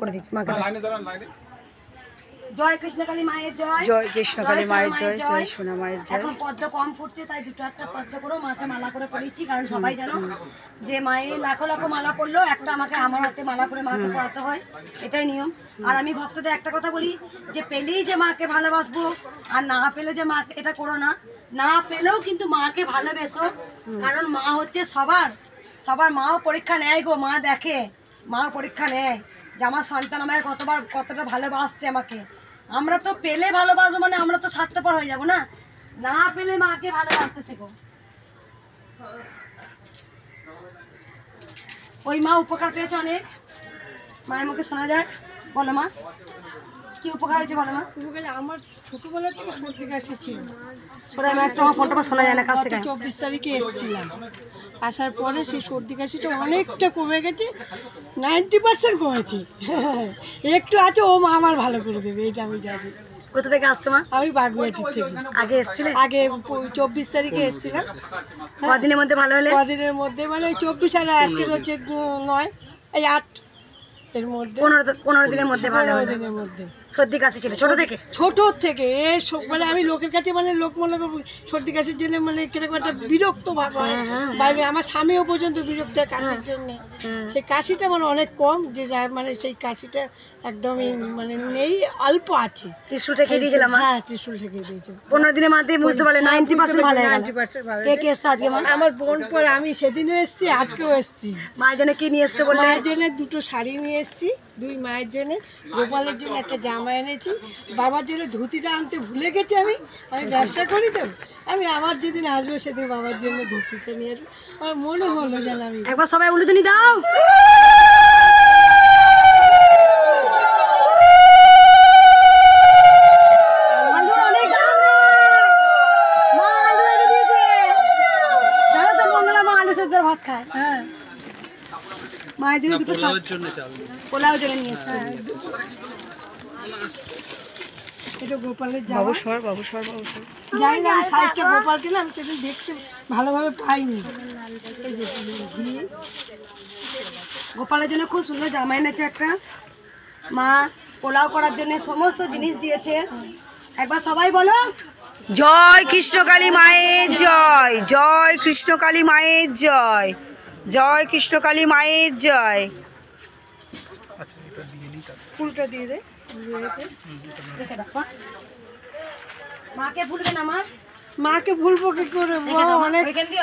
করে দিচ্ছি মাকে। জয় কৃষ্ণকালী মায়ের জয়, জয় কৃষ্ণকালী মায়ের জয়, জয় সোনা মায়ের জয়। এখন পদ্ম কম ফুটছে তাই দুটো একটা পদ্ম করেও মাকে মালা করে পড়েছি, কারণ সবাই জানো যে মায়ের লাখো লাখো মালা পড়লো একটা আমাকে আমার হাতে মালা করে মাকে পড়াতে হয়, এটাই নিয়ম। আর আমি ভক্তদের একটা কথা বলি যে পেলেই যে মাকে ভালোবাসবো আর না পেলে যে মাকে, এটা করো না। না পেলেও কিন্তু মাকে ভালোবেসো, কারণ মা হচ্ছে সবার সবার। মাও পরীক্ষা নেয় গো, মা দেখে, মাও পরীক্ষা নেয় যে আমার সন্তান আমায় কতটা ভালোবাসছে আমাকে। আমরা তো পেলে ভালোবাসবো মানে আমরা তো স্বার্থপর হয়ে যাবো না, না পেলে মাকে ভালোবাসতে শেখো। ওই মা উপকার পেয়েছে অনেক, মায়ের মুখে শোনা যায়। বলো মা কি উপকার হয়েছে, বলো মা। আমার ছোটবেলা থেকে সর্দি কাশি ছিল, শোনা একটু আমার ফোনটা শোনা যায় না কাছ থেকে। 24 তারিখে এসেছিলাম, আসার পরে সেই সর্দি কাশিটা অনেকটা কমে গেছে, 90% কমেছে। একটু আছে, ও মা আমার ভালো করে দেবে, এটা আমি জানি। কোথা থেকে আসছো মা? আমি বাগুয়াটির থেকে। আগে এসেছিলে? আগে 24 তারিখে এসেছিলাম। কদিনের মধ্যে ভালো হলে? কদিনের মধ্যে মানে ওই 24 সালে, আজকে হচ্ছে 9, এই 8 এর মধ্যে, 15 দিনের মধ্যে ভালো হলো। দিনের মধ্যে সর্দি কাশি ছিল ছোট থেকে? ছোট থেকে মানে আমি লোকের কাছে মানে লোক মনে করবো সর্দি কাশির জন্য মানে কিরকম একটা বিরক্ত ভাব হয় বাইরে। আমার স্বামীও পর্যন্ত বিরক্ত হয় কাশির জন্য। সেই কাশিটা মানে অনেক কম, যে মানে সেই কাশিটা একদমই মানে নেই, অল্প আছে। ত্রিশুল ঠেকিয়ে দিয়েছিলাম। হ্যাঁ, ত্রিশুল ঠেকিয়ে দিয়েছে। 15 দিনের মধ্যে বুঝতে পারলে 90% ভালো হয়ে গেল। 90% ভালো। কে কে এসছে আজকে মা? আমার বোন পর আমি সেদিনও এসেছি, আজকেও এসেছি। মায়ের জন্য কি নিয়ে এসছে বললে? মায়ের জন্য 2টো শাড়ি নিয়ে এসেছি, 2 মায়ের জন্য, গোপালের জন্য একটা জামা এনেছি, বাবার জন্য ধুতিটা আনতে ভুলে গেছি। আমি ব্যবসা করি তো, আমি আবার যেদিন আসবো সেদিন বাবার জন্য ধুতিটা নিয়ে আসবো। আমার মনে হলো যেন আমি একবার সবাই উলুধুনি দাও। ভাত খায়। হ্যাঁ, মায়ের জন্য দুটো পোলাও জন্য নিয়ে এসছে। এটা গোপালের জামা। বাবুসর জানি না আমি সাইজটা গোপাল কিনা, আমি সেদিন দেখতে ভালোভাবে পাইনি। এই যে ঘি, গোপালের জন্য খুব সুন্দর জামা এনেছে একটা। মা পোলাও করার জন্য সমস্ত জিনিস দিয়েছে। একবার সবাই বলো জয় কৃষ্ণকালী মায়ের জয়, জয় কৃষ্ণকালী মায়ের জয়, জয় কৃষ্ণকালী মায়ের জয়। ফুলটা দিয়ে দে। মাকে ভুলবে না মা। মাকে ভুলবো কি করে, অনেক ওইখান দিয়ে